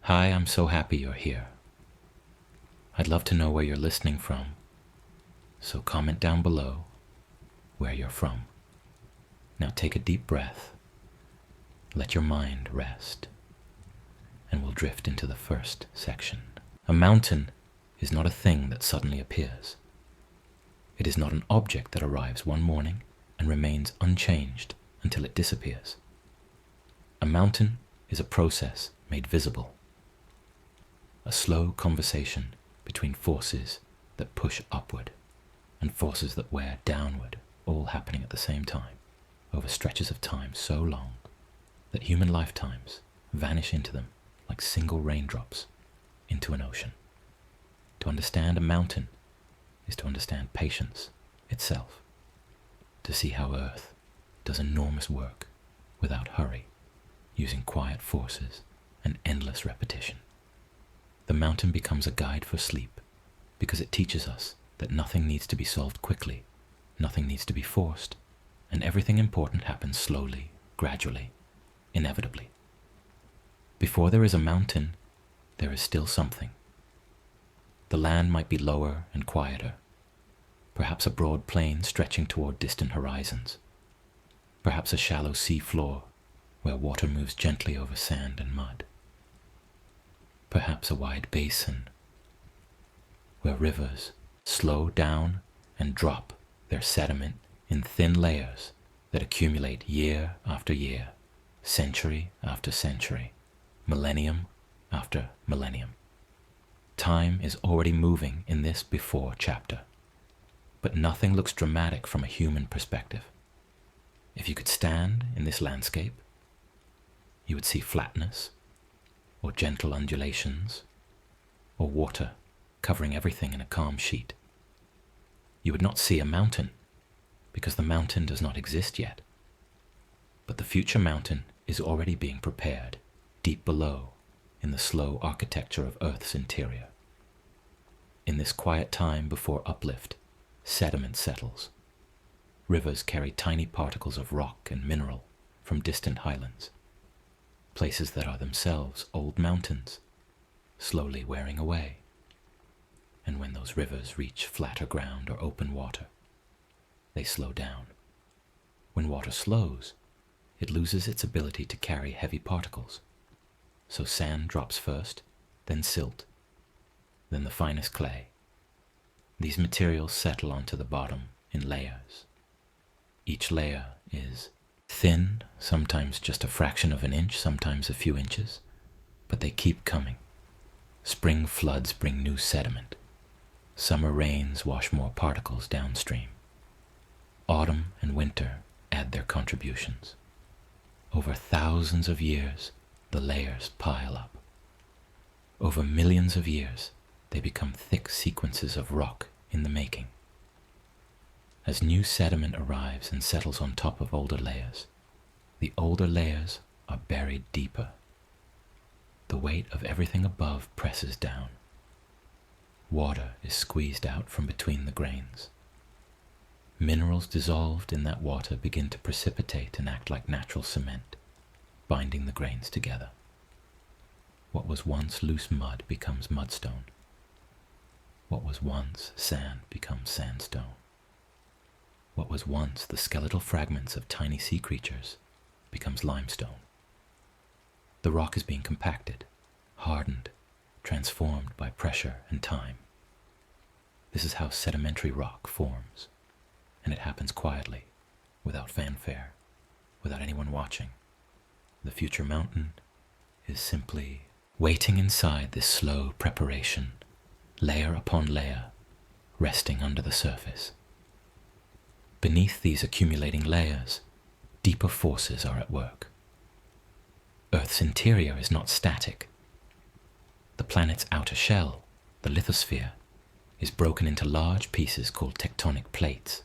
Hi, I'm so happy you're here. I'd love to know where you're listening from, so comment down below where you're from. Now take a deep breath, let your mind rest, and we'll drift into the first section. A mountain is not a thing that suddenly appears. It is not an object that arrives one morning and remains unchanged until it disappears. A mountain is a process made visible. A slow conversation between forces that push upward and forces that wear downward, all happening at the same time, over stretches of time so long that human lifetimes vanish into them like single raindrops into an ocean. To understand a mountain is to understand patience itself, to see how Earth does enormous work without hurry, using quiet forces and endless repetition. The mountain becomes a guide for sleep because it teaches us that nothing needs to be solved quickly, nothing needs to be forced, and everything important happens slowly, gradually, inevitably. Before there is a mountain, there is still something. The land might be lower and quieter, perhaps a broad plain stretching toward distant horizons, perhaps a shallow sea floor where water moves gently over sand and mud. Perhaps a wide basin where rivers slow down and drop their sediment in thin layers that accumulate year after year, century after century, millennium after millennium. Time is already moving in this before chapter, but nothing looks dramatic from a human perspective. If you could stand in this landscape, you would see flatness, or gentle undulations, or water covering everything in a calm sheet. You would not see a mountain, because the mountain does not exist yet. But the future mountain is already being prepared deep below in the slow architecture of Earth's interior. In this quiet time before uplift, sediment settles. Rivers carry tiny particles of rock and mineral from distant highlands, places that are themselves old mountains, slowly wearing away. And when those rivers reach flatter ground or open water, they slow down. When water slows, it loses its ability to carry heavy particles. So sand drops first, then silt, then the finest clay. These materials settle onto the bottom in layers. Each layer is thin, sometimes just a fraction of an inch, sometimes a few inches, but they keep coming. Spring floods bring new sediment. Summer rains wash more particles downstream. Autumn and winter add their contributions. Over thousands of years, the layers pile up. Over millions of years, they become thick sequences of rock in the making. As new sediment arrives and settles on top of older layers, the older layers are buried deeper. The weight of everything above presses down. Water is squeezed out from between the grains. Minerals dissolved in that water begin to precipitate and act like natural cement, binding the grains together. What was once loose mud becomes mudstone. What was once sand becomes sandstone. What was once the skeletal fragments of tiny sea creatures becomes limestone. The rock is being compacted, hardened, transformed by pressure and time. This is how sedimentary rock forms, and it happens quietly, without fanfare, without anyone watching. The future mountain is simply waiting inside this slow preparation, layer upon layer, resting under the surface. Beneath these accumulating layers, deeper forces are at work. Earth's interior is not static. The planet's outer shell, the lithosphere, is broken into large pieces called tectonic plates,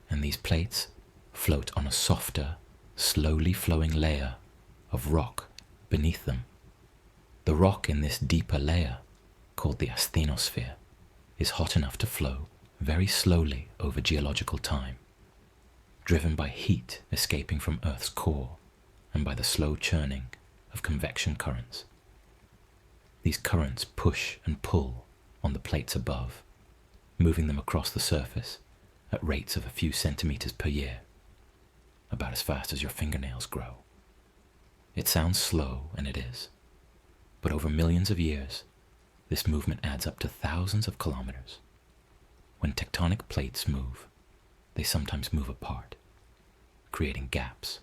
and these plates float on a softer, slowly flowing layer of rock beneath them. The rock in this deeper layer, called the asthenosphere, is hot enough to flow very slowly over geological time, driven by heat escaping from Earth's core and by the slow churning of convection currents. These currents push and pull on the plates above, moving them across the surface at rates of a few centimeters per year, about as fast as your fingernails grow. It sounds slow, and it is, but over millions of years, this movement adds up to thousands of kilometers. When tectonic plates move, they sometimes move apart, creating gaps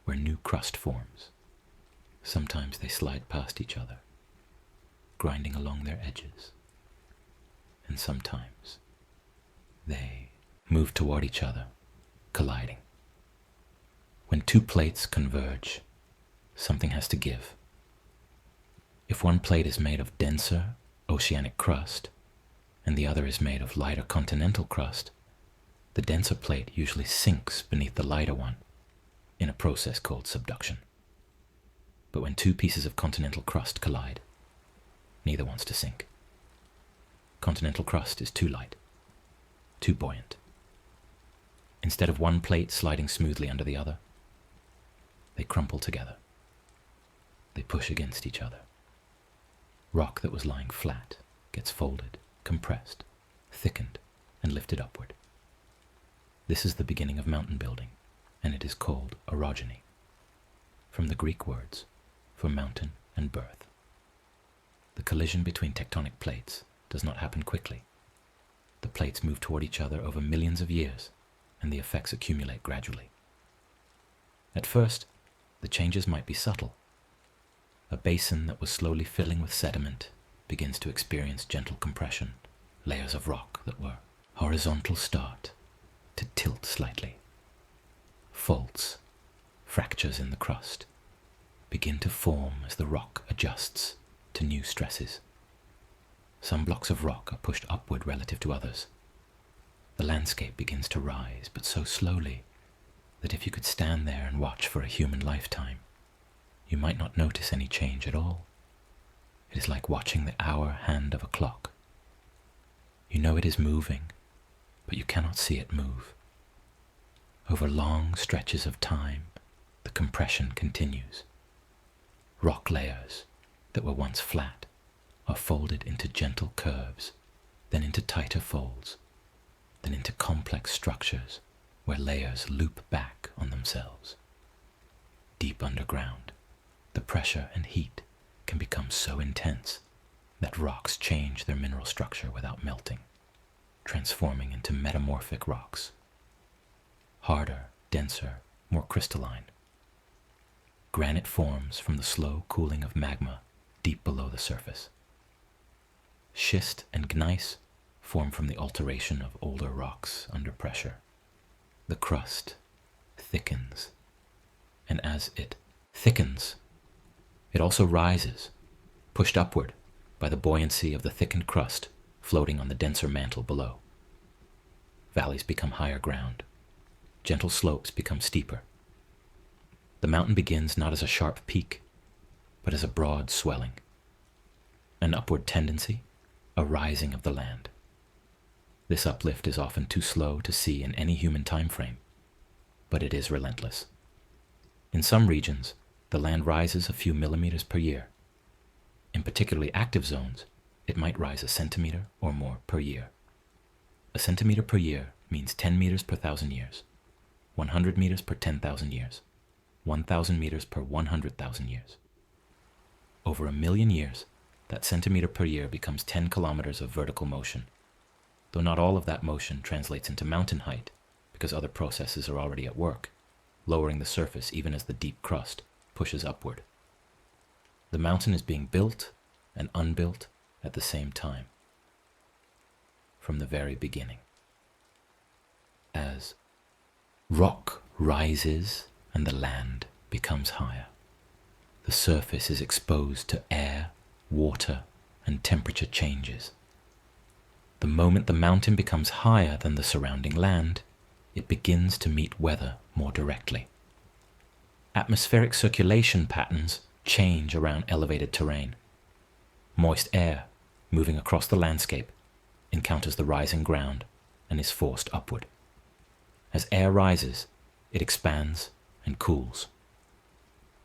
where new crust forms. Sometimes they slide past each other, grinding along their edges. And sometimes they move toward each other, colliding. When two plates converge, something has to give. If one plate is made of denser oceanic crust, and the other is made of lighter continental crust, the denser plate usually sinks beneath the lighter one in a process called subduction. But when two pieces of continental crust collide, neither wants to sink. Continental crust is too light, too buoyant. Instead of one plate sliding smoothly under the other, they crumple together. They push against each other. Rock that was lying flat gets folded, compressed, thickened, and lifted upward. This is the beginning of mountain building, and it is called orogeny, from the Greek words for mountain and birth. The collision between tectonic plates does not happen quickly. The plates move toward each other over millions of years, and the effects accumulate gradually. At first, the changes might be subtle. A basin that was slowly filling with sediment begins to experience gentle compression, layers of rock that were horizontal start to tilt slightly. Faults, fractures in the crust, begin to form as the rock adjusts to new stresses. Some blocks of rock are pushed upward relative to others. The landscape begins to rise, but so slowly that if you could stand there and watch for a human lifetime, you might not notice any change at all. It is like watching the hour hand of a clock. You know it is moving, but you cannot see it move. Over long stretches of time, the compression continues. Rock layers that were once flat are folded into gentle curves, then into tighter folds, then into complex structures where layers loop back on themselves. Deep underground, the pressure and heat can become so intense that rocks change their mineral structure without melting, transforming into metamorphic rocks. Harder, denser, more crystalline. Granite forms from the slow cooling of magma deep below the surface. Schist and gneiss form from the alteration of older rocks under pressure. The crust thickens, and as it thickens, it also rises, pushed upward by the buoyancy of the thickened crust floating on the denser mantle below. Valleys become higher ground. Gentle slopes become steeper. The mountain begins not as a sharp peak, but as a broad swelling. An upward tendency, a rising of the land. This uplift is often too slow to see in any human time frame, but it is relentless. In some regions, the land rises a few millimeters per year. In particularly active zones, it might rise a centimeter or more per year. A centimeter per year means 10 meters per 1,000 years, 100 meters per 10,000 years, 1,000 meters per 100,000 years. Over 1,000,000 years, that centimeter per year becomes 10 kilometers of vertical motion, though not all of that motion translates into mountain height because other processes are already at work, lowering the surface even as the deep crust pushes upward. The mountain is being built and unbuilt at the same time, from the very beginning. As rock rises and the land becomes higher, the surface is exposed to air, water, and temperature changes. The moment the mountain becomes higher than the surrounding land, it begins to meet weather more directly. Atmospheric circulation patterns change around elevated terrain. Moist air, moving across the landscape, encounters the rising ground and is forced upward. As air rises, it expands and cools.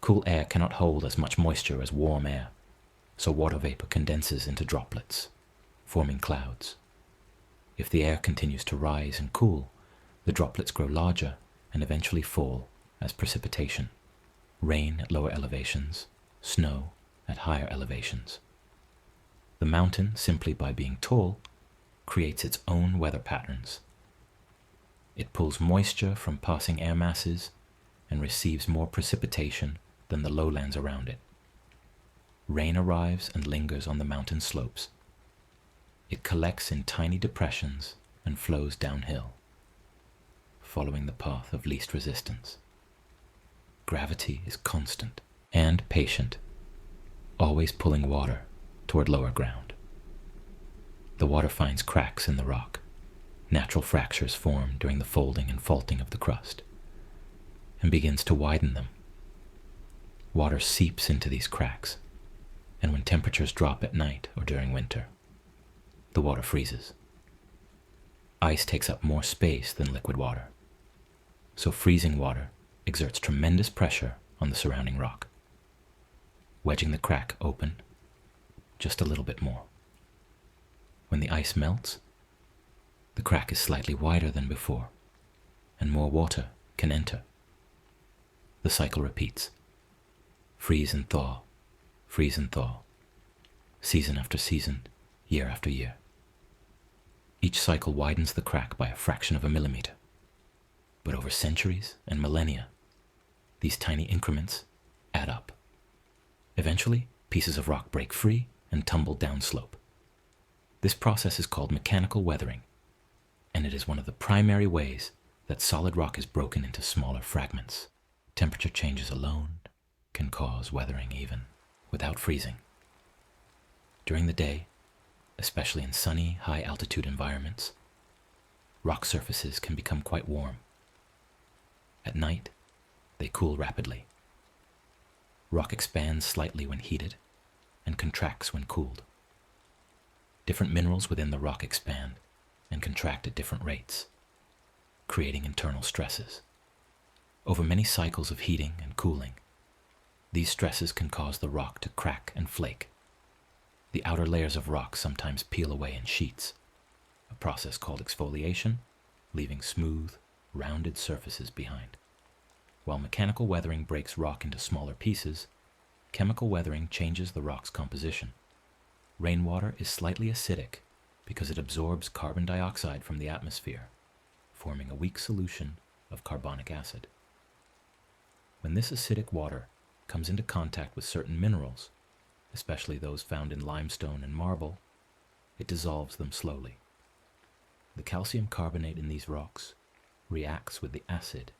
Cool air cannot hold as much moisture as warm air, so water vapor condenses into droplets, forming clouds. If the air continues to rise and cool, the droplets grow larger and eventually fall as precipitation, rain at lower elevations, snow at higher elevations. The mountain, simply by being tall, creates its own weather patterns. It pulls moisture from passing air masses and receives more precipitation than the lowlands around it. Rain arrives and lingers on the mountain slopes. It collects in tiny depressions and flows downhill, following the path of least resistance. Gravity is constant and patient, always pulling water toward lower ground. The water finds cracks in the rock. Natural fractures form during the folding and faulting of the crust, and begins to widen them. Water seeps into these cracks, and when temperatures drop at night or during winter, the water freezes. Ice takes up more space than liquid water, so freezing water exerts tremendous pressure on the surrounding rock, wedging the crack open just a little bit more. When the ice melts, the crack is slightly wider than before, and more water can enter. The cycle repeats. Freeze and thaw, season after season, year after year. Each cycle widens the crack by a fraction of a millimeter. But over centuries and millennia, these tiny increments add up. Eventually, pieces of rock break free and tumble downslope. This process is called mechanical weathering, and it is one of the primary ways that solid rock is broken into smaller fragments. Temperature changes alone can cause weathering even without freezing. During the day, especially in sunny, high-altitude environments, rock surfaces can become quite warm. At night, they cool rapidly. Rock expands slightly when heated and contracts when cooled. Different minerals within the rock expand and contract at different rates, creating internal stresses. Over many cycles of heating and cooling, these stresses can cause the rock to crack and flake. The outer layers of rock sometimes peel away in sheets, a process called exfoliation, leaving smooth, rounded surfaces behind. While mechanical weathering breaks rock into smaller pieces, chemical weathering changes the rock's composition. Rainwater is slightly acidic because it absorbs carbon dioxide from the atmosphere, forming a weak solution of carbonic acid. When this acidic water comes into contact with certain minerals, especially those found in limestone and marble, it dissolves them slowly. The calcium carbonate in these rocks reacts with the acid,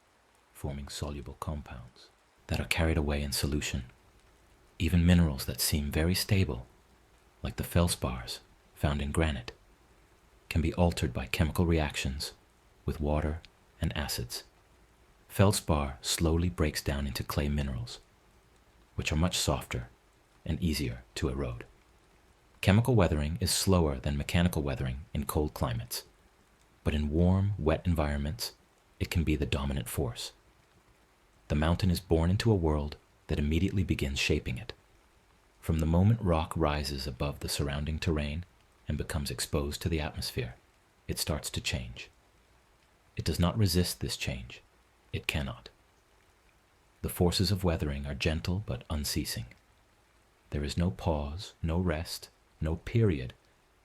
forming soluble compounds that are carried away in solution. Even minerals that seem very stable, like the feldspars found in granite, can be altered by chemical reactions with water and acids. Feldspar slowly breaks down into clay minerals, which are much softer and easier to erode. Chemical weathering is slower than mechanical weathering in cold climates, but in warm, wet environments, it can be the dominant force. The mountain is born into a world that immediately begins shaping it. From the moment rock rises above the surrounding terrain and becomes exposed to the atmosphere, it starts to change. It does not resist this change. It cannot. The forces of weathering are gentle but unceasing. There is no pause, no rest, no period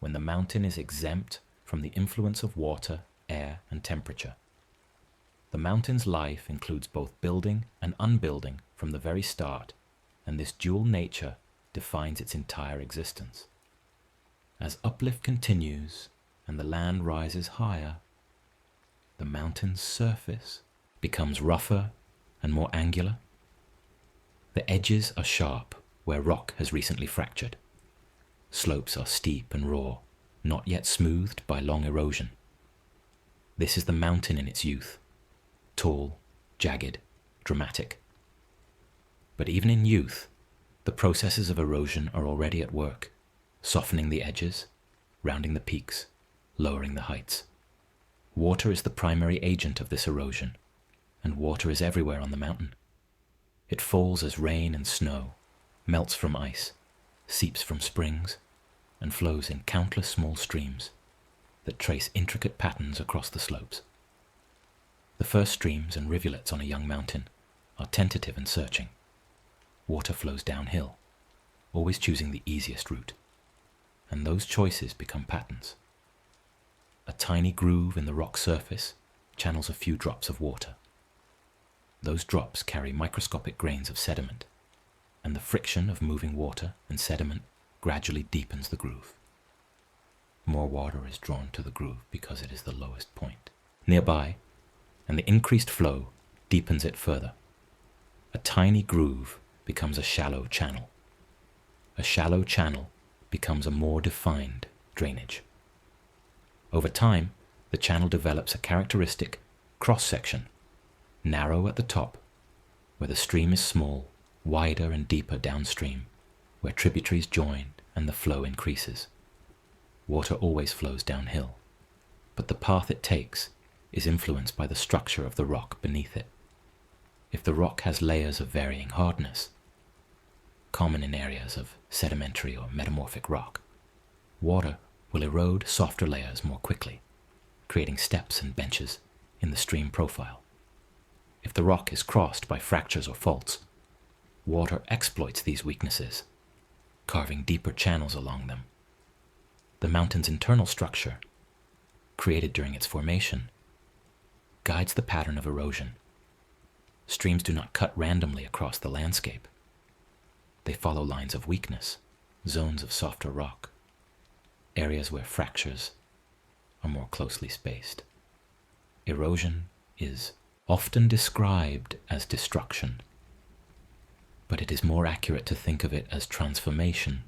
when the mountain is exempt from the influence of water, air, and temperature. The mountain's life includes both building and unbuilding from the very start, and this dual nature defines its entire existence. As uplift continues and the land rises higher, the mountain's surface becomes rougher and more angular. The edges are sharp where rock has recently fractured. Slopes are steep and raw, not yet smoothed by long erosion. This is the mountain in its youth, tall, jagged, dramatic. But even in youth, the processes of erosion are already at work, softening the edges, rounding the peaks, lowering the heights. Water is the primary agent of this erosion, and water is everywhere on the mountain. It falls as rain and snow, melts from ice, seeps from springs and flows in countless small streams that trace intricate patterns across the slopes. The first streams and rivulets on a young mountain are tentative and searching. Water flows downhill, always choosing the easiest route, and those choices become patterns. A tiny groove in the rock surface channels a few drops of water. Those drops carry microscopic grains of sediment, and the friction of moving water and sediment gradually deepens the groove. More water is drawn to the groove because it is the lowest point nearby, and the increased flow deepens it further. A tiny groove becomes a shallow channel. A shallow channel becomes a more defined drainage. Over time, the channel develops a characteristic cross-section, narrow at the top, where the stream is small, wider and deeper downstream, where tributaries join and the flow increases. Water always flows downhill, but the path it takes is influenced by the structure of the rock beneath it. If the rock has layers of varying hardness, common in areas of sedimentary or metamorphic rock, water will erode softer layers more quickly, creating steps and benches in the stream profile. If the rock is crossed by fractures or faults, water exploits these weaknesses, carving deeper channels along them. The mountain's internal structure, created during its formation, guides the pattern of erosion. Streams do not cut randomly across the landscape. They follow lines of weakness, zones of softer rock, areas where fractures are more closely spaced. Erosion is often described as destruction, but it is more accurate to think of it as transformation,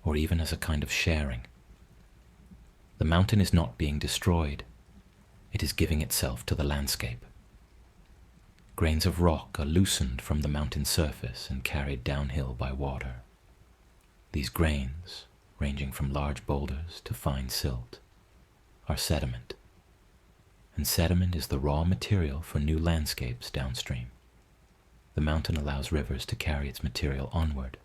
or even as a kind of sharing. The mountain is not being destroyed, it is giving itself to the landscape. Grains of rock are loosened from the mountain surface and carried downhill by water. These grains, ranging from large boulders to fine silt, are sediment, and sediment is the raw material for new landscapes downstream. The mountain allows rivers to carry its material onward,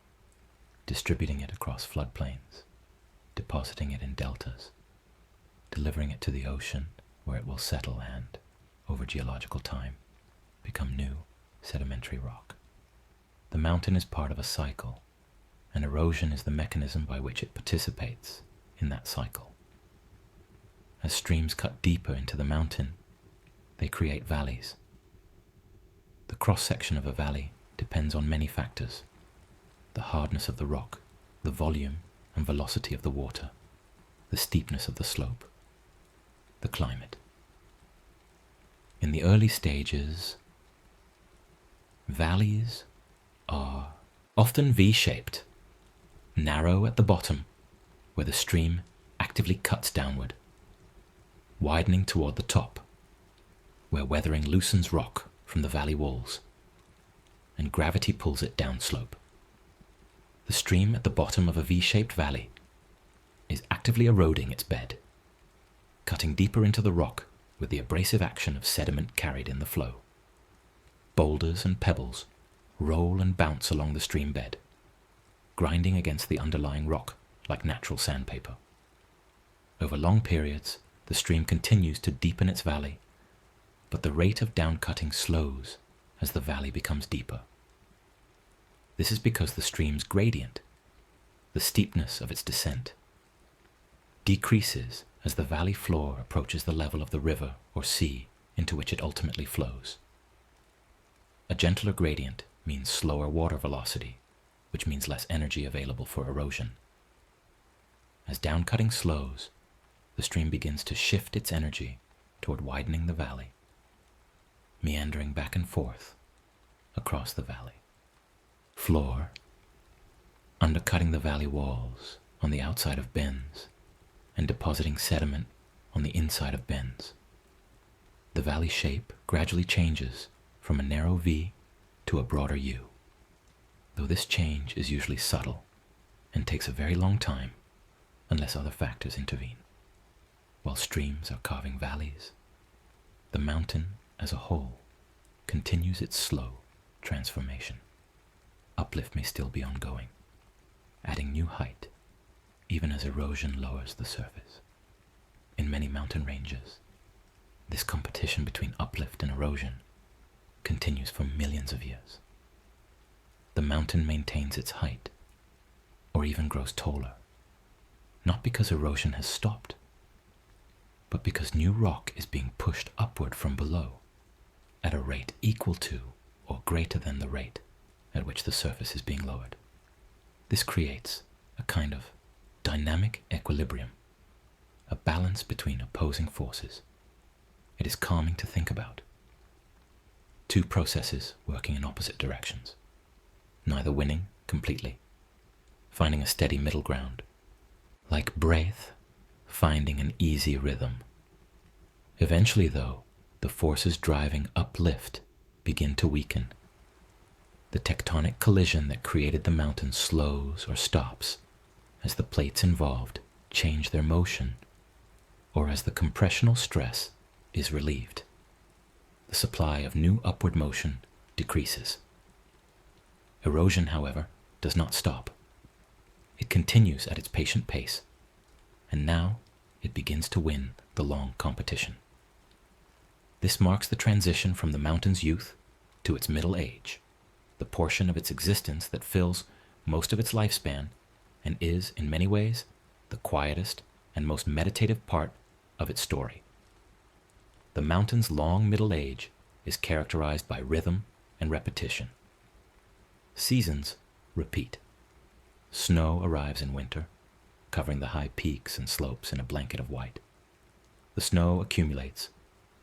distributing it across floodplains, depositing it in deltas, delivering it to the ocean where it will settle and, over geological time, become new sedimentary rock. The mountain is part of a cycle, and erosion is the mechanism by which it participates in that cycle. As streams cut deeper into the mountain, they create valleys. The cross-section of a valley depends on many factors: the hardness of the rock, the volume and velocity of the water, the steepness of the slope, the climate. In the early stages, valleys are often V-shaped, narrow at the bottom, where the stream actively cuts downward, widening toward the top, where weathering loosens rock from the valley walls, and gravity pulls it downslope. The stream at the bottom of a V-shaped valley is actively eroding its bed, cutting deeper into the rock with the abrasive action of sediment carried in the flow. Boulders and pebbles roll and bounce along the stream bed, grinding against the underlying rock like natural sandpaper. Over long periods, the stream continues to deepen its valley, but the rate of downcutting slows as the valley becomes deeper. This is because the stream's gradient, the steepness of its descent, decreases as the valley floor approaches the level of the river or sea into which it ultimately flows. A gentler gradient means slower water velocity, which means less energy available for erosion. As downcutting slows, the stream begins to shift its energy toward widening the valley, meandering back and forth across the valley floor, undercutting the valley walls on the outside of bends and depositing sediment on the inside of bends. The valley shape gradually changes from a narrow V to a broader U, though this change is usually subtle and takes a very long time unless other factors intervene. While streams are carving valleys, the mountain as a whole continues its slow transformation. Uplift may still be ongoing, adding new height, even as erosion lowers the surface. In many mountain ranges, this competition between uplift and erosion continues for millions of years. The mountain maintains its height, or even grows taller, not because erosion has stopped, but because new rock is being pushed upward from below at a rate equal to or greater than the rate at which the surface is being lowered. This creates a kind of dynamic equilibrium, a balance between opposing forces. It is calming to think about. Two processes working in opposite directions, neither winning completely, finding a steady middle ground, like breath finding an easy rhythm. Eventually, though, the forces driving uplift begin to weaken. The tectonic collision that created the mountain slows or stops as the plates involved change their motion, or as the compressional stress is relieved. The supply of new upward motion decreases. Erosion, however, does not stop. It continues at its patient pace, and now it begins to win the long competition. This marks the transition from the mountain's youth to its middle age, the portion of its existence that fills most of its lifespan and is, in many ways, the quietest and most meditative part of its story. The mountain's long middle age is characterized by rhythm and repetition. Seasons repeat. Snow arrives in winter, covering the high peaks and slopes in a blanket of white. The snow accumulates,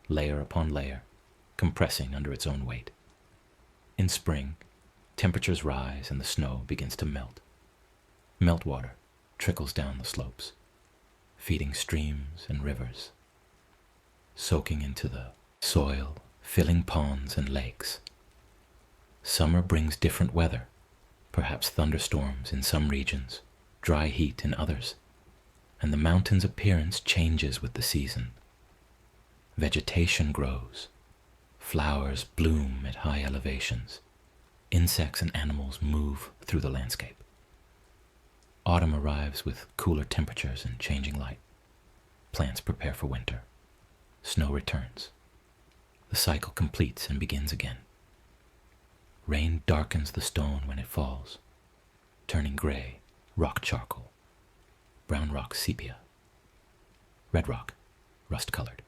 layer upon layer, compressing under its own weight. In spring, temperatures rise and the snow begins to melt. Meltwater trickles down the slopes, feeding streams and rivers, soaking into the soil, filling ponds and lakes. Summer brings different weather, perhaps thunderstorms in some regions, dry heat in others, and the mountain's appearance changes with the season. Vegetation grows, flowers bloom at high elevations, insects and animals move through the landscape. Autumn arrives with cooler temperatures and changing light. Plants prepare for winter. Snow returns. The cycle completes and begins again. Rain darkens the stone when it falls, turning gray, rock charcoal, brown rock sepia, red rock rust-colored.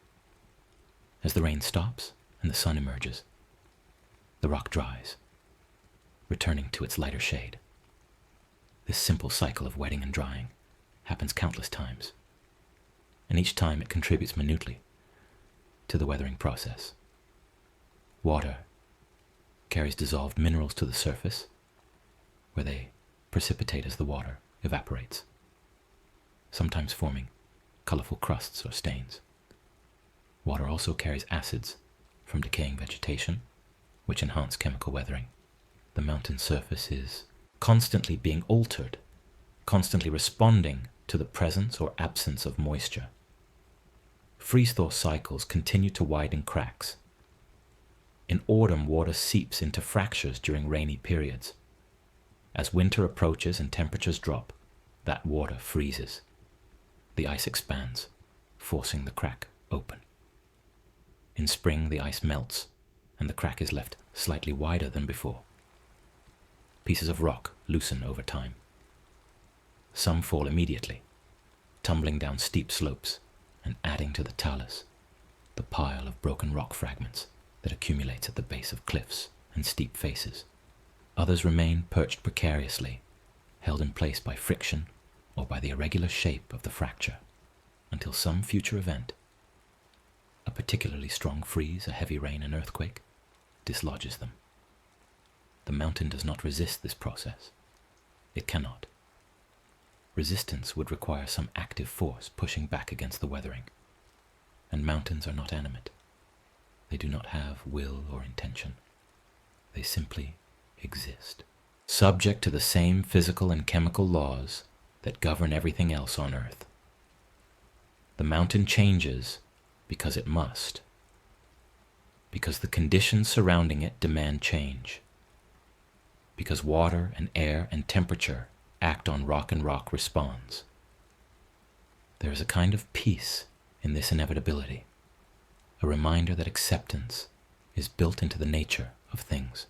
As the rain stops and the sun emerges, the rock dries, returning to its lighter shade. This simple cycle of wetting and drying happens countless times, and each time it contributes minutely to the weathering process. Water carries dissolved minerals to the surface, where they precipitate as the water evaporates, sometimes forming colorful crusts or stains. Water also carries acids from decaying vegetation, which enhance chemical weathering. The mountain surface is constantly being altered, constantly responding to the presence or absence of moisture. Freeze-thaw cycles continue to widen cracks. In autumn, water seeps into fractures during rainy periods. As winter approaches and temperatures drop, that water freezes. The ice expands, forcing the crack open. In spring, the ice melts, and the crack is left slightly wider than before. Pieces of rock loosen over time. Some fall immediately, tumbling down steep slopes and adding to the talus, the pile of broken rock fragments that accumulates at the base of cliffs and steep faces. Others remain perched precariously, held in place by friction or by the irregular shape of the fracture, until some future event, a particularly strong freeze, a heavy rain, an earthquake, dislodges them. The mountain does not resist this process. It cannot. Resistance would require some active force pushing back against the weathering, and mountains are not animate. They do not have will or intention. They simply exist, subject to the same physical and chemical laws that govern everything else on earth. The mountain changes because it must, because the conditions surrounding it demand change, because water and air and temperature act on rock and rock responds. There is a kind of peace in this inevitability, a reminder that acceptance is built into the nature of things.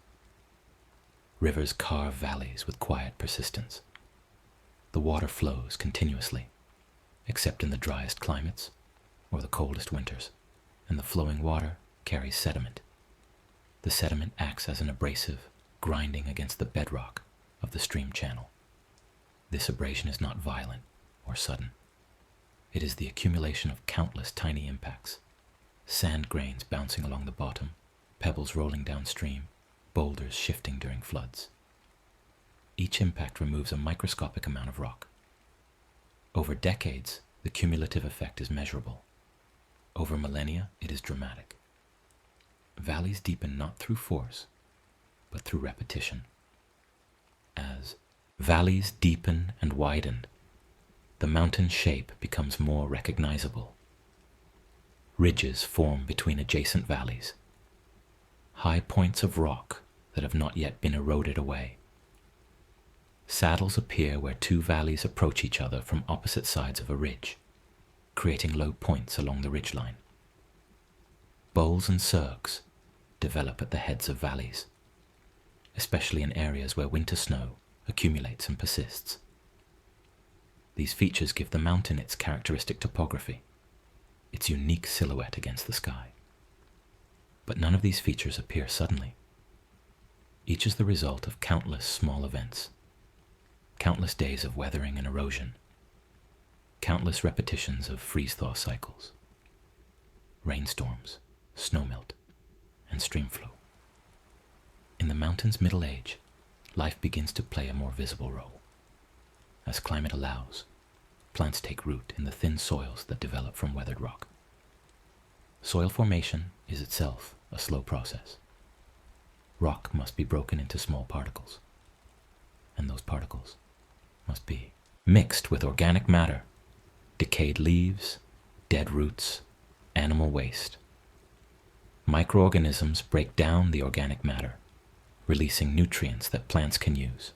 Rivers carve valleys with quiet persistence. The water flows continuously, except in the driest climates or the coldest winters, and the flowing water carries sediment. The sediment acts as an abrasive, grinding against the bedrock of the stream channel. This abrasion is not violent or sudden. It is the accumulation of countless tiny impacts, sand grains bouncing along the bottom, pebbles rolling downstream, boulders shifting during floods. Each impact removes a microscopic amount of rock. Over decades, the cumulative effect is measurable. Over millennia, it is dramatic. Valleys deepen not through force, but through repetition. As valleys deepen and widen, the mountain shape becomes more recognizable. Ridges form between adjacent valleys, high points of rock that have not yet been eroded away. Saddles appear where two valleys approach each other from opposite sides of a ridge, creating low points along the ridgeline. Bowls and cirques develop at the heads of valleys, especially in areas where winter snow accumulates and persists. These features give the mountain its characteristic topography, its unique silhouette against the sky. But none of these features appear suddenly. Each is the result of countless small events, countless days of weathering and erosion, countless repetitions of freeze-thaw cycles, rainstorms, snowmelt, and streamflow. In the mountain's middle age, life begins to play a more visible role. As climate allows, plants take root in the thin soils that develop from weathered rock. Soil formation is itself a slow process. Rock must be broken into small particles, and those particles must be mixed with organic matter, decayed leaves, dead roots, animal waste. Microorganisms break down the organic matter, releasing nutrients that plants can use.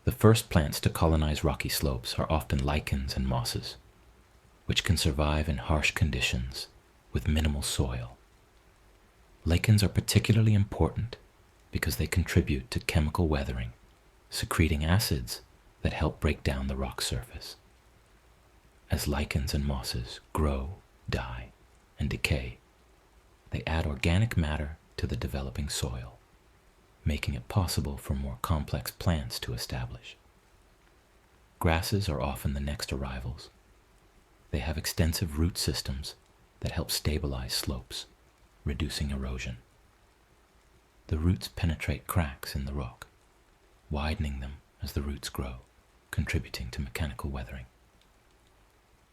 The first plants to colonize rocky slopes are often lichens and mosses, which can survive in harsh conditions with minimal soil. Lichens are particularly important because they contribute to chemical weathering, secreting acids that help break down the rock surface. As lichens and mosses grow, die, and decay, they add organic matter to the developing soil, making it possible for more complex plants to establish. Grasses are often the next arrivals. They have extensive root systems that help stabilize slopes, reducing erosion. The roots penetrate cracks in the rock, widening them as the roots grow, contributing to mechanical weathering.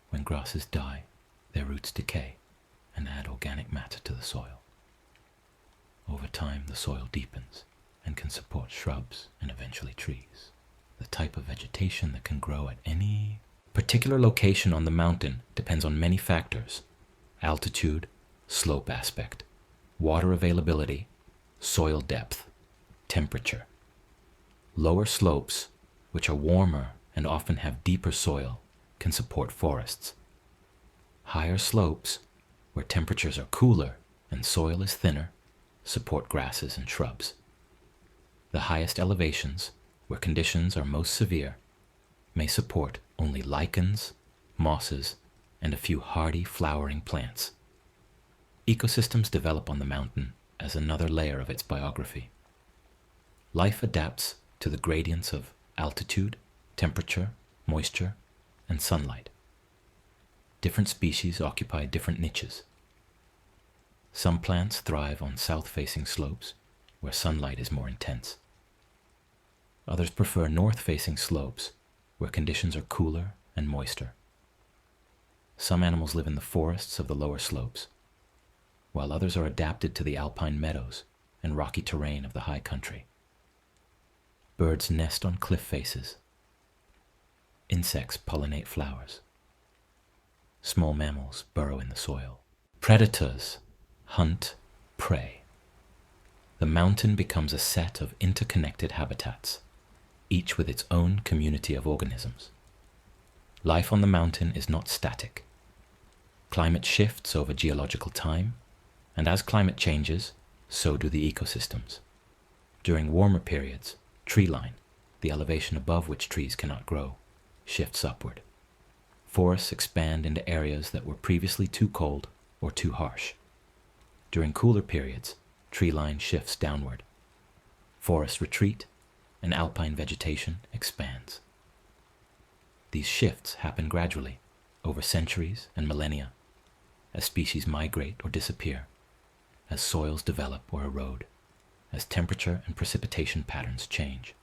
When grasses die, their roots decay and add organic matter to the soil. Over time, the soil deepens and can support shrubs and eventually trees. The type of vegetation that can grow at any particular location on the mountain depends on many factors: altitude, slope aspect, water availability, soil depth, temperature. Lower slopes, which are warmer and often have deeper soil, can support forests. Higher slopes, where temperatures are cooler and soil is thinner, support grasses and shrubs. The highest elevations, where conditions are most severe, may support only lichens, mosses, and a few hardy flowering plants. Ecosystems develop on the mountain as another layer of its biography. Life adapts to the gradients of altitude, temperature, moisture, and sunlight. Different species occupy different niches. Some plants thrive on south-facing slopes where sunlight is more intense. Others prefer north-facing slopes where conditions are cooler and moister. Some animals live in the forests of the lower slopes, while others are adapted to the alpine meadows and rocky terrain of the high country. Birds nest on cliff faces. Insects pollinate flowers. Small mammals burrow in the soil. Predators hunt prey. The mountain becomes a set of interconnected habitats, each with its own community of organisms. Life on the mountain is not static. Climate shifts over geological time, and as climate changes, so do the ecosystems. During warmer periods, tree line, the elevation above which trees cannot grow, shifts upward. Forests expand into areas that were previously too cold or too harsh. During cooler periods, tree line shifts downward. Forests retreat, and alpine vegetation expands. These shifts happen gradually, over centuries and millennia, as species migrate or disappear, as soils develop or erode, as temperature and precipitation patterns change.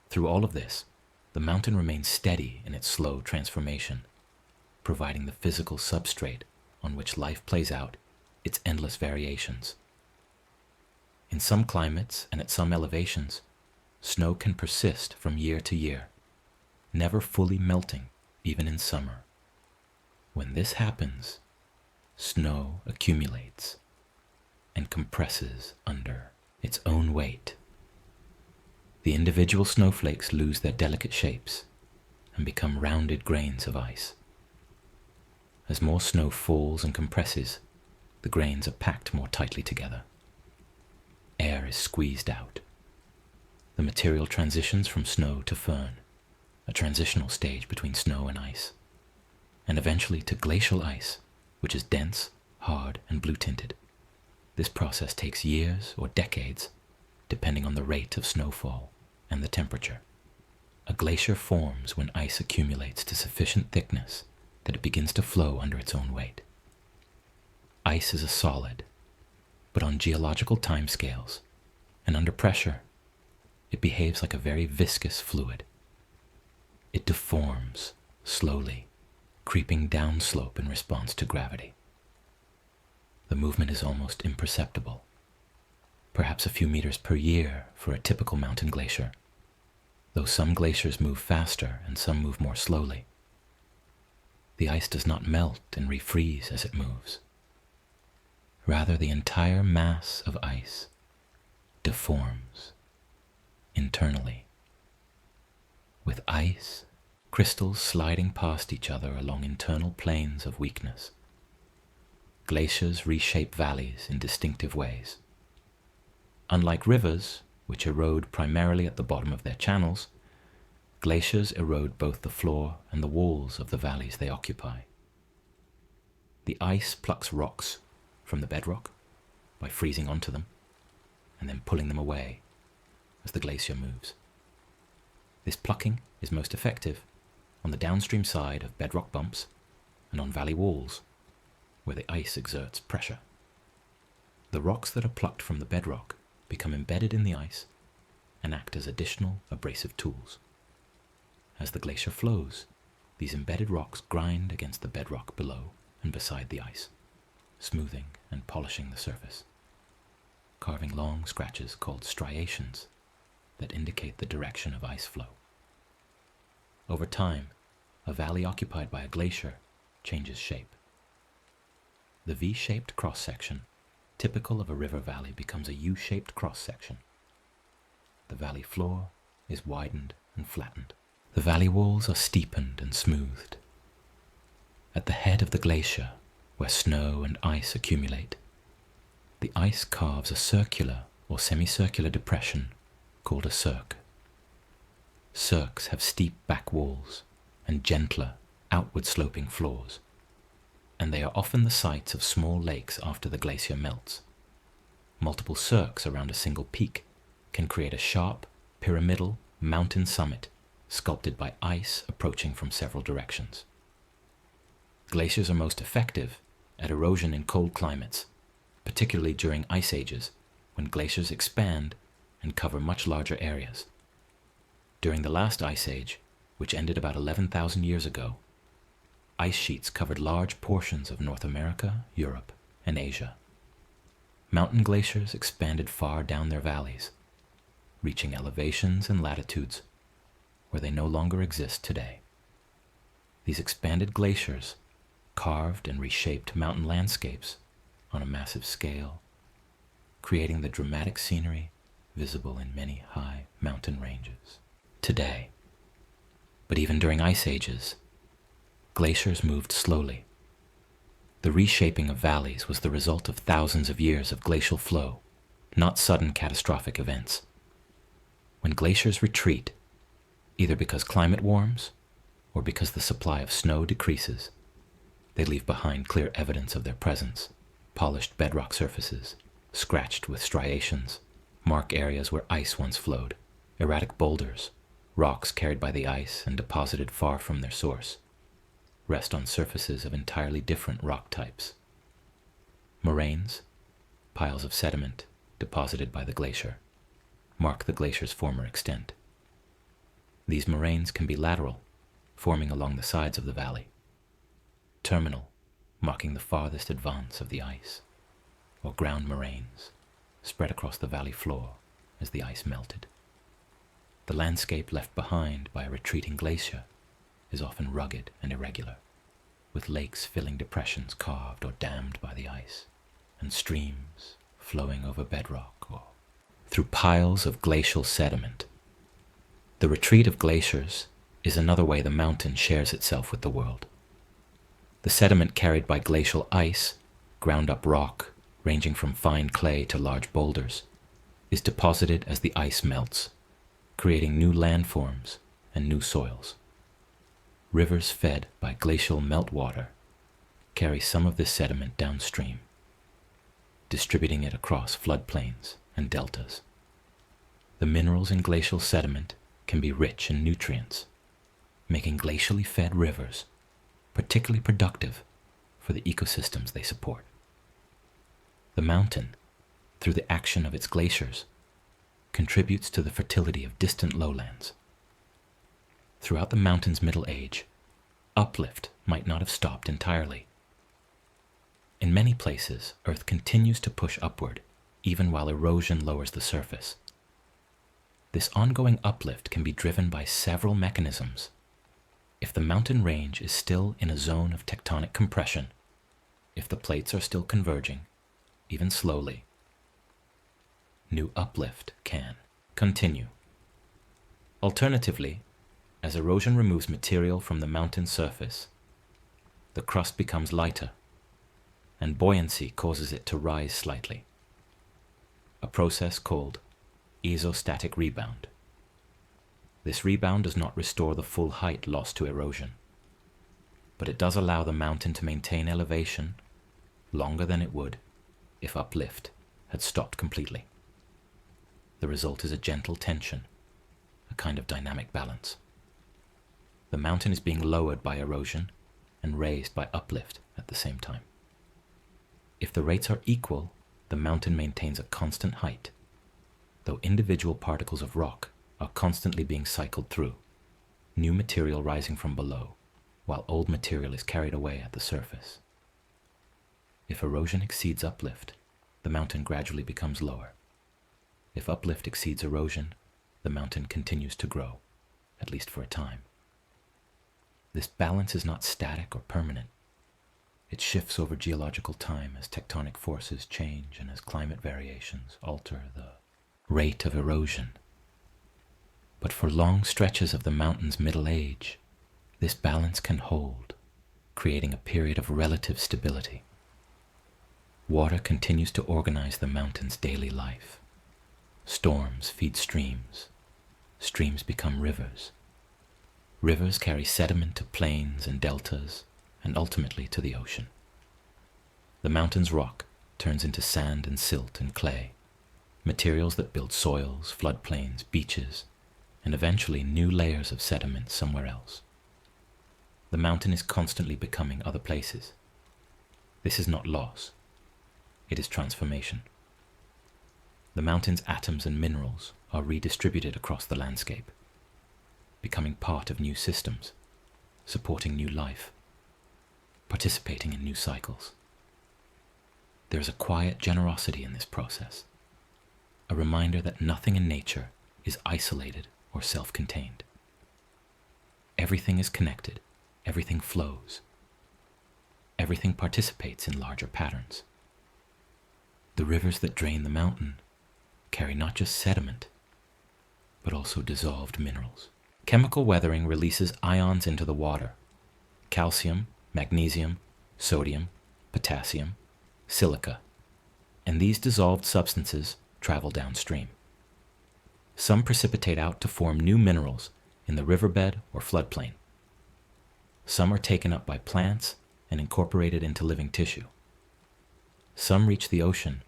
Through all of this, the mountain remains steady in its slow transformation, providing the physical substrate on which life plays out its endless variations. In some climates and at some elevations, snow can persist from year to year, never fully melting even in summer. When this happens, snow accumulates and compresses under its own weight. The individual snowflakes lose their delicate shapes and become rounded grains of ice. As more snow falls and compresses, the grains are packed more tightly together. Air is squeezed out. The material transitions from snow to firn, a transitional stage between snow and ice, and eventually to glacial ice, which is dense, hard, and blue-tinted. This process takes years or decades, depending on the rate of snowfall and the temperature. A glacier forms when ice accumulates to sufficient thickness that it begins to flow under its own weight. Ice is a solid, but on geological timescales and under pressure, it behaves like a very viscous fluid. It deforms slowly, creeping downslope in response to gravity. The movement is almost imperceptible, perhaps a few meters per year for a typical mountain glacier, though some glaciers move faster and some move more slowly. The ice does not melt and refreeze as it moves. Rather, the entire mass of ice deforms internally, with ice crystals sliding past each other along internal planes of weakness. Glaciers reshape valleys in distinctive ways. Unlike rivers, which erode primarily at the bottom of their channels, glaciers erode both the floor and the walls of the valleys they occupy. The ice plucks rocks from the bedrock by freezing onto them and then pulling them away as the glacier moves. This plucking is most effective on the downstream side of bedrock bumps and on valley walls, where the ice exerts pressure. The rocks that are plucked from the bedrock become embedded in the ice and act as additional abrasive tools. As the glacier flows, these embedded rocks grind against the bedrock below and beside the ice, smoothing and polishing the surface, carving long scratches called striations that indicate the direction of ice flow. Over time, a valley occupied by a glacier changes shape. The V-shaped cross-section, typical of a river valley, becomes a U-shaped cross-section. The valley floor is widened and flattened. The valley walls are steepened and smoothed. At the head of the glacier, where snow and ice accumulate, the ice carves a circular or semicircular depression called a cirque. Cirques have steep back walls and gentler, outward-sloping floors, and they are often the sites of small lakes after the glacier melts. Multiple cirques around a single peak can create a sharp, pyramidal mountain summit sculpted by ice approaching from several directions. Glaciers are most effective at erosion in cold climates, particularly during ice ages, when glaciers expand and cover much larger areas. During the last ice age, which ended about 11,000 years ago, ice sheets covered large portions of North America, Europe, and Asia. Mountain glaciers expanded far down their valleys, reaching elevations and latitudes where they no longer exist today. These expanded glaciers carved and reshaped mountain landscapes on a massive scale, creating the dramatic scenery, visible in many high mountain ranges today. But even during ice ages, glaciers moved slowly. The reshaping of valleys was the result of thousands of years of glacial flow, not sudden catastrophic events. When glaciers retreat, either because climate warms or because the supply of snow decreases, they leave behind clear evidence of their presence: polished bedrock surfaces, scratched with striations, mark areas where ice once flowed, erratic boulders, rocks carried by the ice and deposited far from their source, rest on surfaces of entirely different rock types. Moraines, piles of sediment deposited by the glacier, mark the glacier's former extent. These moraines can be lateral, forming along the sides of the valley; terminal, marking the farthest advance of the ice; or ground moraines, spread across the valley floor as the ice melted. The landscape left behind by a retreating glacier is often rugged and irregular, with lakes filling depressions carved or dammed by the ice, and streams flowing over bedrock or through piles of glacial sediment. The retreat of glaciers is another way the mountain shares itself with the world. The sediment carried by glacial ice, ground up rock, ranging from fine clay to large boulders, is deposited as the ice melts, creating new landforms and new soils. Rivers fed by glacial meltwater carry some of this sediment downstream, distributing it across floodplains and deltas. The minerals in glacial sediment can be rich in nutrients, making glacially fed rivers particularly productive for the ecosystems they support. The mountain, through the action of its glaciers, contributes to the fertility of distant lowlands. Throughout the mountain's Middle Age, uplift might not have stopped entirely. In many places, Earth continues to push upward, even while erosion lowers the surface. This ongoing uplift can be driven by several mechanisms. If the mountain range is still in a zone of tectonic compression, if the plates are still converging, even slowly, new uplift can continue. Alternatively, as erosion removes material from the mountain surface, the crust becomes lighter, and buoyancy causes it to rise slightly, a process called isostatic rebound. This rebound does not restore the full height lost to erosion, but it does allow the mountain to maintain elevation longer than it would if uplift had stopped completely. The result is a gentle tension, a kind of dynamic balance. The mountain is being lowered by erosion and raised by uplift at the same time. If the rates are equal, the mountain maintains a constant height, though individual particles of rock are constantly being cycled through, new material rising from below, while old material is carried away at the surface. If erosion exceeds uplift, the mountain gradually becomes lower. If uplift exceeds erosion, the mountain continues to grow, at least for a time. This balance is not static or permanent. It shifts over geological time as tectonic forces change and as climate variations alter the rate of erosion. But for long stretches of the mountain's Middle Age, this balance can hold, creating a period of relative stability. Water continues to organize the mountain's daily life. Storms feed streams. Streams become rivers. Rivers carry sediment to plains and deltas, and ultimately to the ocean. The mountain's rock turns into sand and silt and clay, materials that build soils, floodplains, beaches, and eventually new layers of sediment somewhere else. The mountain is constantly becoming other places. This is not loss. It is transformation. The mountain's atoms and minerals are redistributed across the landscape, becoming part of new systems, supporting new life, participating in new cycles. There is a quiet generosity in this process, a reminder that nothing in nature is isolated or self-contained. Everything is connected, everything flows, everything participates in larger patterns. The rivers that drain the mountain carry not just sediment, but also dissolved minerals. Chemical weathering releases ions into the water: calcium, magnesium, sodium, potassium, silica, and these dissolved substances travel downstream. Some precipitate out to form new minerals in the riverbed or floodplain. Some are taken up by plants and incorporated into living tissue. Some reach the ocean,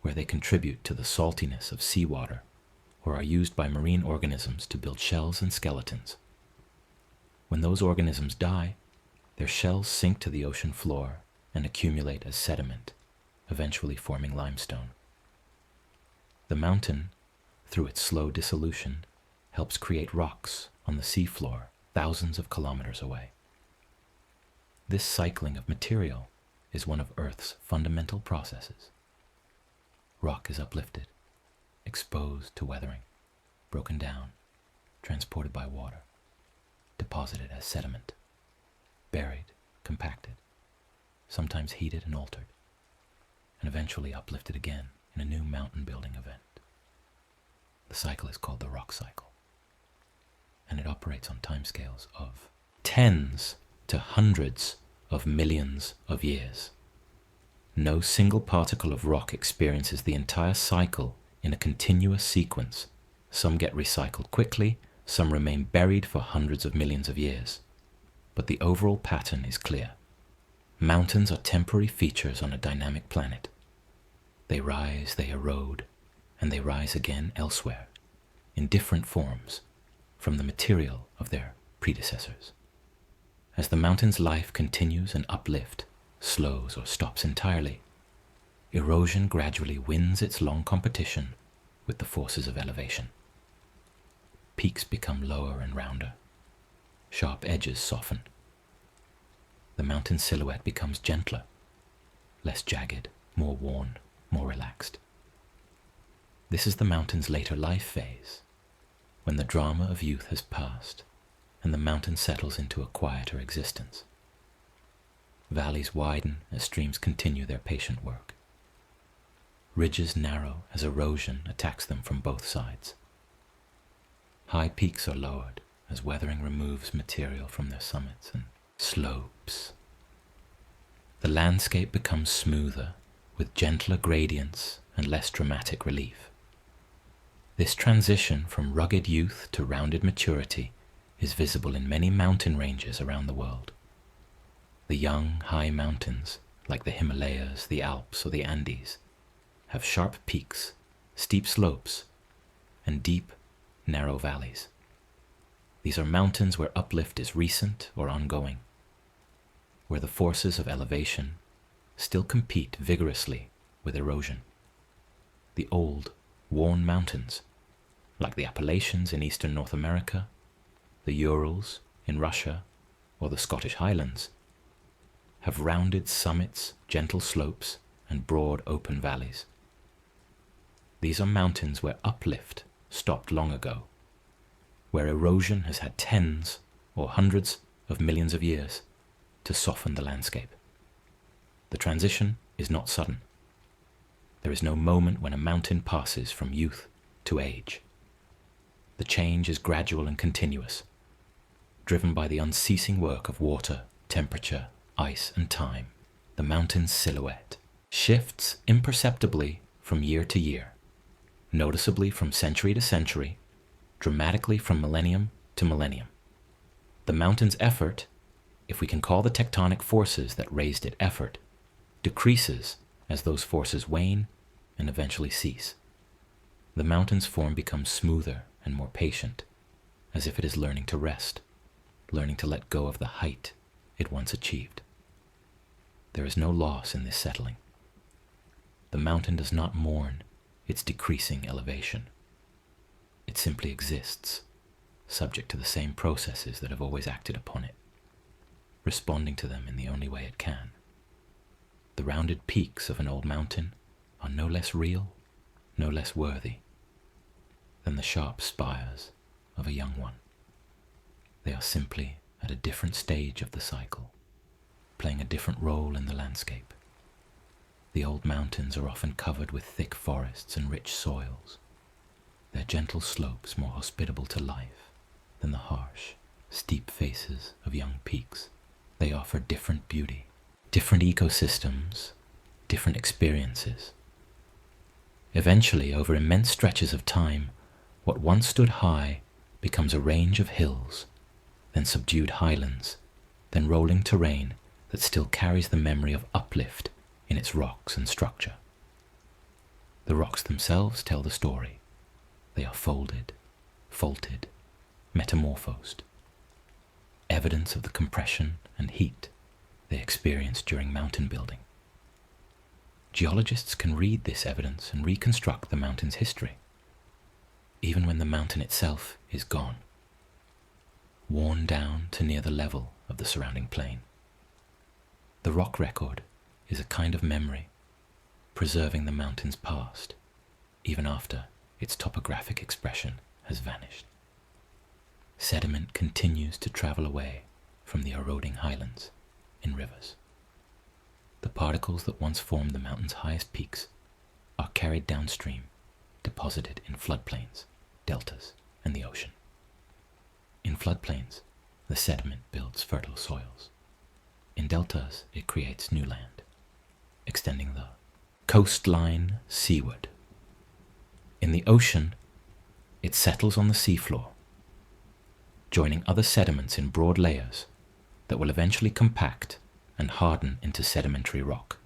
where they contribute to the saltiness of seawater or are used by marine organisms to build shells and skeletons. When those organisms die, their shells sink to the ocean floor and accumulate as sediment, eventually forming limestone. The mountain, through its slow dissolution, helps create rocks on the seafloor thousands of kilometers away. This cycling of material is one of Earth's fundamental processes. Rock is uplifted, exposed to weathering, broken down, transported by water, deposited as sediment, buried, compacted, sometimes heated and altered, and eventually uplifted again in a new mountain-building event. The cycle is called the rock cycle, and it operates on timescales of tens to hundreds of millions of years. No single particle of rock experiences the entire cycle in a continuous sequence. Some get recycled quickly, some remain buried for hundreds of millions of years. But the overall pattern is clear. Mountains are temporary features on a dynamic planet. They rise, they erode, and they rise again elsewhere, in different forms, from the material of their predecessors. As the mountain's life continues, an uplift slows or stops entirely. Erosion gradually wins its long competition with the forces of elevation. Peaks become lower and rounder. Sharp edges soften. The mountain silhouette becomes gentler, less jagged, more worn, more relaxed. This is the mountain's later life phase, when the drama of youth has passed and the mountain settles into a quieter existence. Valleys widen as streams continue their patient work. Ridges narrow as erosion attacks them from both sides. High peaks are lowered as weathering removes material from their summits and slopes. The landscape becomes smoother, with gentler gradients and less dramatic relief. This transition from rugged youth to rounded maturity is visible in many mountain ranges around the world. The young, high mountains, like the Himalayas, the Alps, or the Andes, have sharp peaks, steep slopes, and deep, narrow valleys. These are mountains where uplift is recent or ongoing, where the forces of elevation still compete vigorously with erosion. The old, worn mountains, like the Appalachians in eastern North America, the Urals in Russia, or the Scottish Highlands, have rounded summits, gentle slopes, and broad open valleys. These are mountains where uplift stopped long ago, where erosion has had tens or hundreds of millions of years to soften the landscape. The transition is not sudden. There is no moment when a mountain passes from youth to age. The change is gradual and continuous, driven by the unceasing work of water, temperature, ice, and time. The mountain's silhouette shifts imperceptibly from year to year, noticeably from century to century, dramatically from millennium to millennium. The mountain's effort, if we can call the tectonic forces that raised it effort, decreases as those forces wane and eventually cease. The mountain's form becomes smoother and more patient, as if it is learning to rest, learning to let go of the height it once achieved. There is no loss in this settling. The mountain does not mourn its decreasing elevation. It simply exists, subject to the same processes that have always acted upon it, responding to them in the only way it can. The rounded peaks of an old mountain are no less real, no less worthy than the sharp spires of a young one. They are simply at a different stage of the cycle, playing a different role in the landscape. The old mountains are often covered with thick forests and rich soils, their gentle slopes more hospitable to life than the harsh, steep faces of young peaks. They offer different beauty, different ecosystems, different experiences. Eventually, over immense stretches of time, what once stood high becomes a range of hills, then subdued highlands, then rolling terrain that still carries the memory of uplift in its rocks and structure. The rocks themselves tell the story. They are folded, faulted, metamorphosed, evidence of the compression and heat they experienced during mountain building. Geologists can read this evidence and reconstruct the mountain's history, even when the mountain itself is gone, worn down to near the level of the surrounding plain. The rock record is a kind of memory, preserving the mountain's past, even after its topographic expression has vanished. Sediment continues to travel away from the eroding highlands in rivers. The particles that once formed the mountain's highest peaks are carried downstream, deposited in floodplains, deltas, and the ocean. In floodplains, the sediment builds fertile soils. In deltas, it creates new land, extending the coastline seaward. In the ocean, it settles on the seafloor, joining other sediments in broad layers that will eventually compact and harden into sedimentary rock.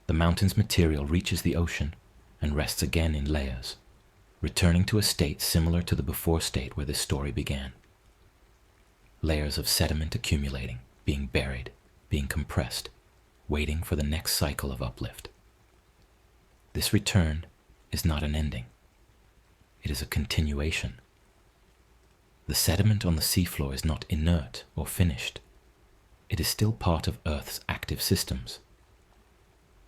The mountain's material reaches the ocean and rests again in layers, returning to a state similar to the before state where this story began. Layers of sediment accumulating, being buried, being compressed, waiting for the next cycle of uplift. This return is not an ending. It is a continuation. The sediment on the seafloor is not inert or finished. It is still part of Earth's active systems.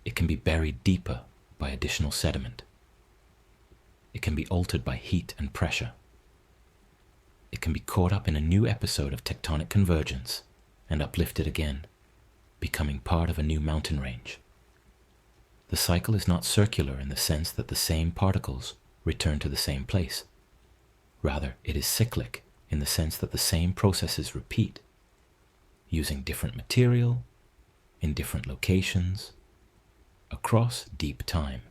It can be buried deeper by additional sediment. It can be altered by heat and pressure. It can be caught up in a new episode of tectonic convergence and uplifted again, becoming part of a new mountain range. The cycle is not circular in the sense that the same particles return to the same place. Rather, it is cyclic in the sense that the same processes repeat, using different material, in different locations, across deep time.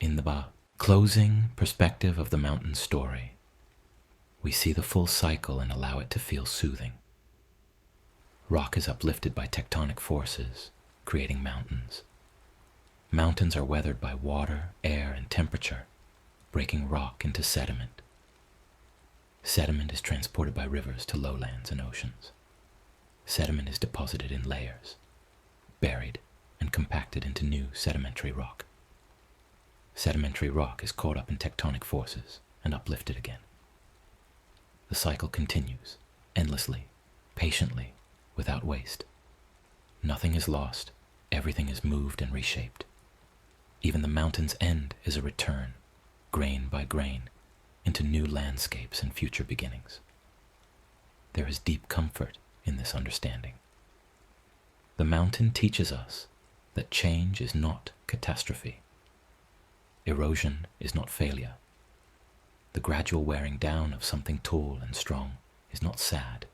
In the closing perspective of the mountain story, we see the full cycle and allow it to feel soothing. Rock is uplifted by tectonic forces, creating mountains. Mountains are weathered by water, air, and temperature, breaking rock into sediment. Sediment is transported by rivers to lowlands and oceans. Sediment is deposited in layers, buried, and compacted into new sedimentary rock. Sedimentary rock is caught up in tectonic forces and uplifted again. The cycle continues, endlessly, patiently, without waste. Nothing is lost, everything is moved and reshaped. Even the mountain's end is a return, grain by grain, into new landscapes and future beginnings. There is deep comfort in this understanding. The mountain teaches us that change is not catastrophe. Erosion is not failure. The gradual wearing down of something tall and strong is not sad.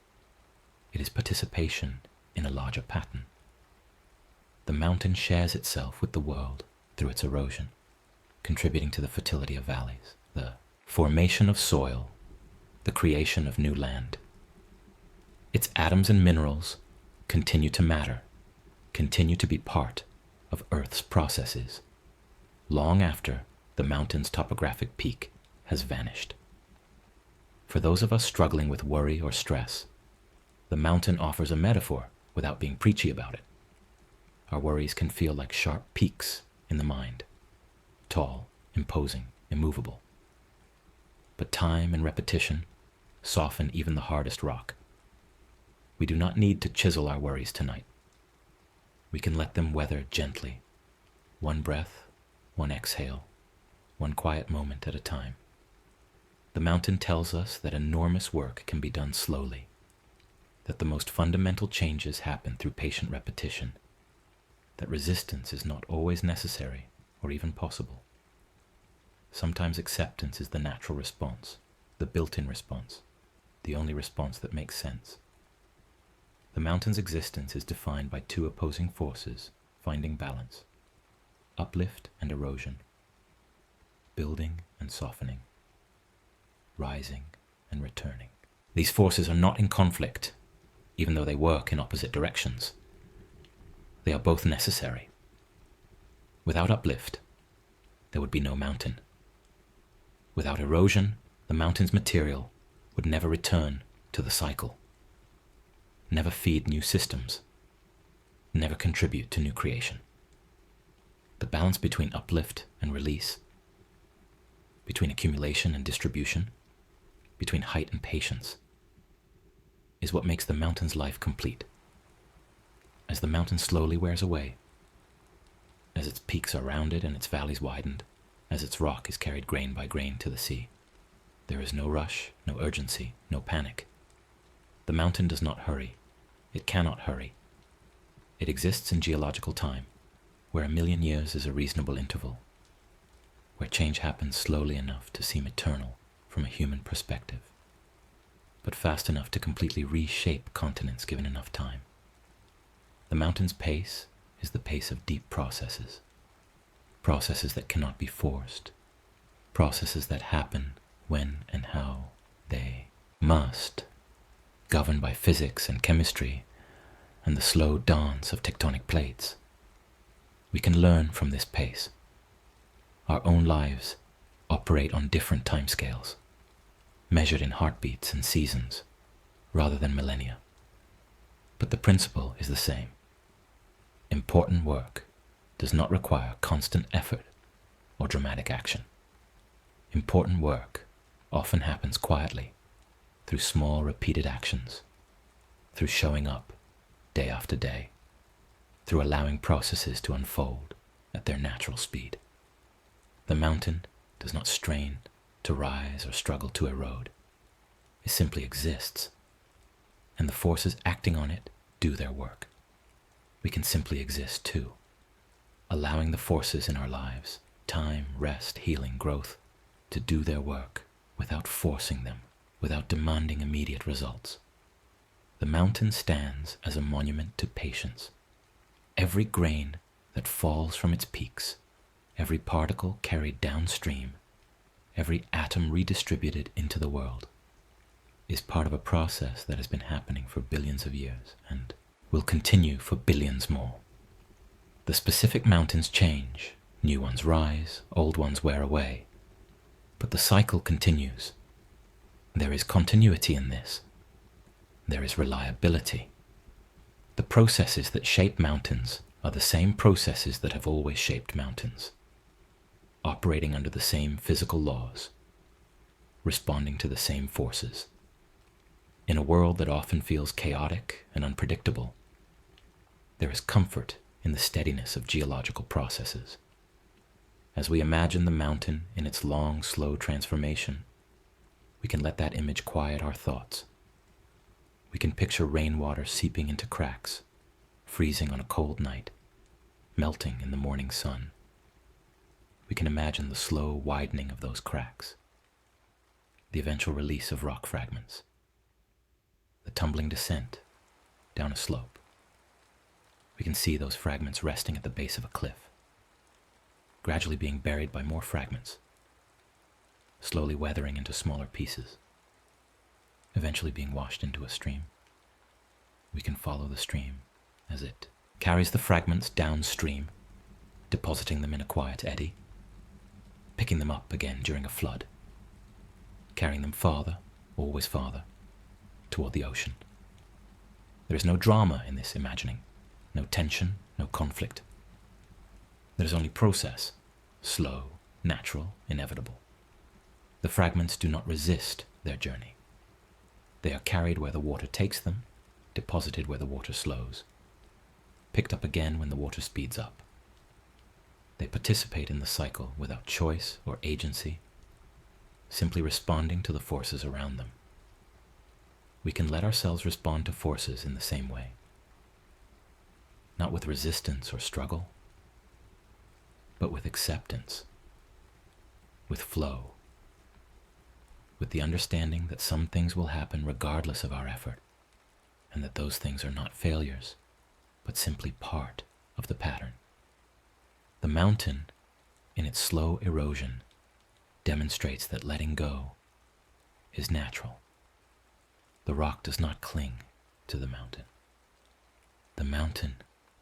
It is participation in a larger pattern. The mountain shares itself with the world through its erosion, contributing to the fertility of valleys, the formation of soil, the creation of new land. Its atoms and minerals continue to matter, continue to be part of Earth's processes, long after the mountain's topographic peak has vanished. For those of us struggling with worry or stress, the mountain offers a metaphor without being preachy about it. Our worries can feel like sharp peaks in the mind, tall, imposing, immovable. But time and repetition soften even the hardest rock. We do not need to chisel our worries tonight. We can let them weather gently, one breath, one exhale, one quiet moment at a time. The mountain tells us that enormous work can be done slowly, that the most fundamental changes happen through patient repetition, that resistance is not always necessary or even possible. Sometimes acceptance is the natural response, the built-in response, the only response that makes sense. The mountain's existence is defined by two opposing forces finding balance: uplift and erosion, building and softening, rising and returning. These forces are not in conflict, even though they work in opposite directions. They are both necessary. Without uplift, there would be no mountain. Without erosion, the mountain's material would never return to the cycle, never feed new systems, never contribute to new creation. The balance between uplift and release, between accumulation and distribution, between height and patience, is what makes the mountain's life complete. As the mountain slowly wears away, as its peaks are rounded and its valleys widened, as its rock is carried grain by grain to the sea, there is no rush, no urgency, no panic. The mountain does not hurry. It cannot hurry. It exists in geological time, where 1,000,000 years is a reasonable interval, where change happens slowly enough to seem eternal from a human perspective, but fast enough to completely reshape continents given enough time. The mountain's pace is the pace of deep processes, processes that cannot be forced, processes that happen when and how they must, governed by physics and chemistry and the slow dance of tectonic plates. We can learn from this pace. Our own lives operate on different timescales, measured in heartbeats and seasons, rather than millennia. But the principle is the same. Important work does not require constant effort or dramatic action. Important work often happens quietly, through small repeated actions, through showing up day after day, through allowing processes to unfold at their natural speed. The mountain does not strain to rise or struggle to erode. It simply exists, and the forces acting on it do their work. We can simply exist too, allowing the forces in our lives, time, rest, healing, growth, to do their work without forcing them, without demanding immediate results. The mountain stands as a monument to patience. Every grain that falls from its peaks, every particle carried downstream, every atom redistributed into the world, is part of a process that has been happening for billions of years and will continue for billions more. The specific mountains change, new ones rise, old ones wear away, but the cycle continues. There is continuity in this. There is reliability. The processes that shape mountains are the same processes that have always shaped mountains, operating under the same physical laws, responding to the same forces. In a world that often feels chaotic and unpredictable, there is comfort in the steadiness of geological processes. As we imagine the mountain in its long, slow transformation, we can let that image quiet our thoughts. We can picture rainwater seeping into cracks, freezing on a cold night, melting in the morning sun. We can imagine the slow widening of those cracks, the eventual release of rock fragments, the tumbling descent down a slope. We can see those fragments resting at the base of a cliff, gradually being buried by more fragments, slowly weathering into smaller pieces, eventually being washed into a stream. We can follow the stream as it carries the fragments downstream, depositing them in a quiet eddy, picking them up again during a flood, carrying them farther, always farther, toward the ocean. There is no drama in this imagining, no tension, no conflict. There is only process, slow, natural, inevitable. The fragments do not resist their journey. They are carried where the water takes them, deposited where the water slows, picked up again when the water speeds up. They participate in the cycle without choice or agency, simply responding to the forces around them. We can let ourselves respond to forces in the same way, not with resistance or struggle, but with acceptance. with flow, with the understanding that some things will happen regardless of our effort, and that those things are not failures, but simply part of the pattern. The mountain, in its slow erosion, demonstrates that letting go is natural. The rock does not cling to the mountain. The mountain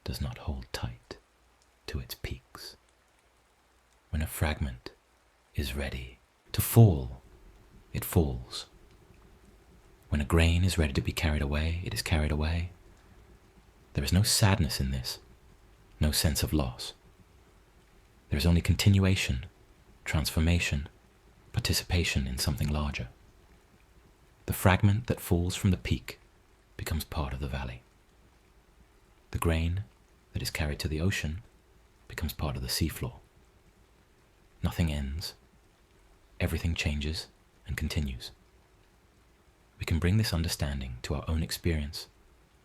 does not hold tight to its peaks. When a fragment is ready to fall, it falls. When a grain is ready to be carried away, it is carried away. There is no sadness in this, no sense of loss. There is only continuation, transformation, participation in something larger. The fragment that falls from the peak becomes part of the valley. The grain that is carried to the ocean becomes part of the seafloor. Nothing ends. Everything changes and continues. We can bring this understanding to our own experience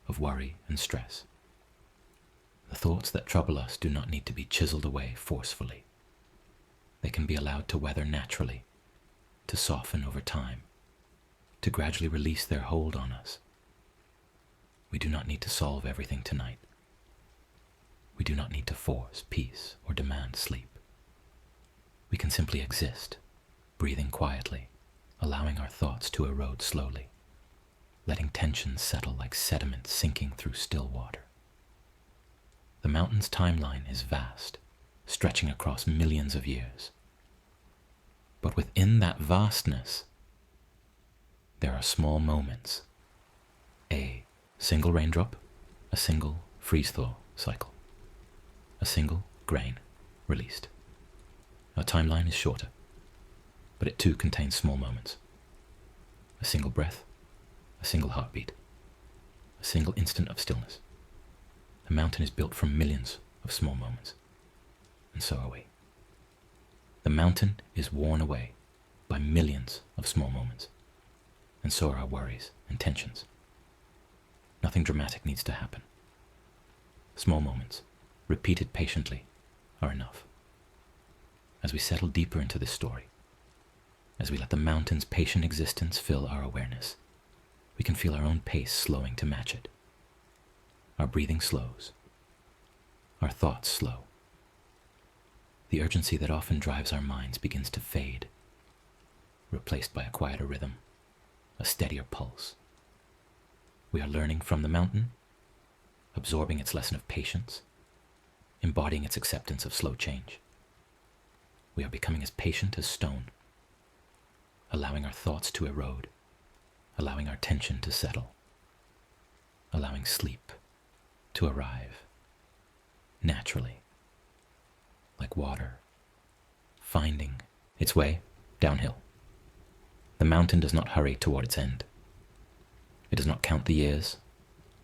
of worry and stress. The thoughts that trouble us do not need to be chiseled away forcefully. They can be allowed to weather naturally, to soften over time, to gradually release their hold on us. We do not need to solve everything tonight. We do not need to force peace or demand sleep. We can simply exist, breathing quietly, allowing our thoughts to erode slowly, letting tensions settle like sediment sinking through still water. The mountain's timeline is vast, stretching across millions of years. But within that vastness, there are small moments. A single raindrop, a single freeze-thaw cycle, a single grain released. Our timeline is shorter, but it too contains small moments. A single breath, a single heartbeat, a single instant of stillness. The mountain is built from millions of small moments, and so are we. The mountain is worn away by millions of small moments, and so are our worries and tensions. Nothing dramatic needs to happen. Small moments, repeated patiently, are enough. As we settle deeper into this story, as we let the mountain's patient existence fill our awareness, we can feel our own pace slowing to match it. Our breathing slows. Our thoughts slow. The urgency that often drives our minds begins to fade, replaced by a quieter rhythm, a steadier pulse. We are learning from the mountain, absorbing its lesson of patience, embodying its acceptance of slow change. We are becoming as patient as stone, allowing our thoughts to erode, allowing our tension to settle, allowing sleep to arrive naturally, like water, finding its way downhill. The mountain does not hurry toward its end. It does not count the years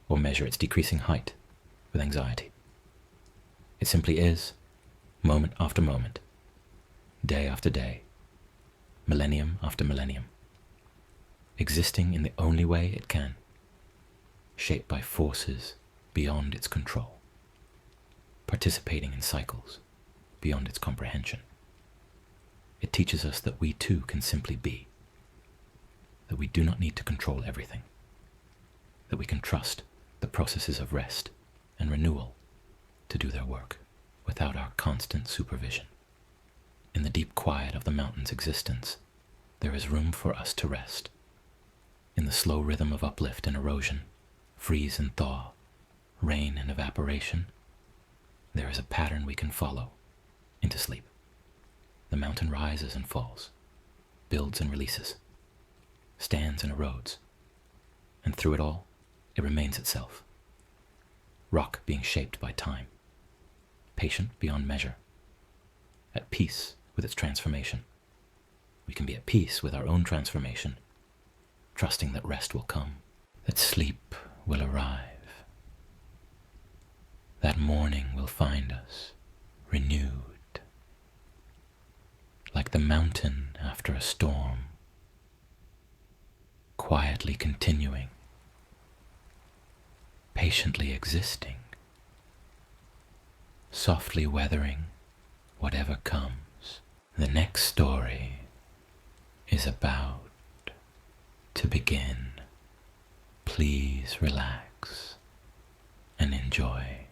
or measure its decreasing height with anxiety. It simply is, moment after moment, day after day, millennium after millennium, existing in the only way it can, shaped by forces beyond its control, participating in cycles beyond its comprehension. It teaches us that we too can simply be, that we do not need to control everything, that we can trust the processes of rest and renewal to do their work without our constant supervision. In the deep quiet of the mountain's existence, there is room for us to rest. In the slow rhythm of uplift and erosion, freeze and thaw, rain and evaporation, there is a pattern we can follow into sleep. The mountain rises and falls, builds and releases, stands and erodes, and through it all, it remains itself. Rock being shaped by time, patient beyond measure, at peace with its transformation. We can be at peace with our own transformation, trusting that rest will come, that sleep will arrive. That morning will find us renewed, like the mountain after a storm, quietly continuing, patiently existing, softly weathering whatever comes. The next story is about to begin. Please relax and enjoy.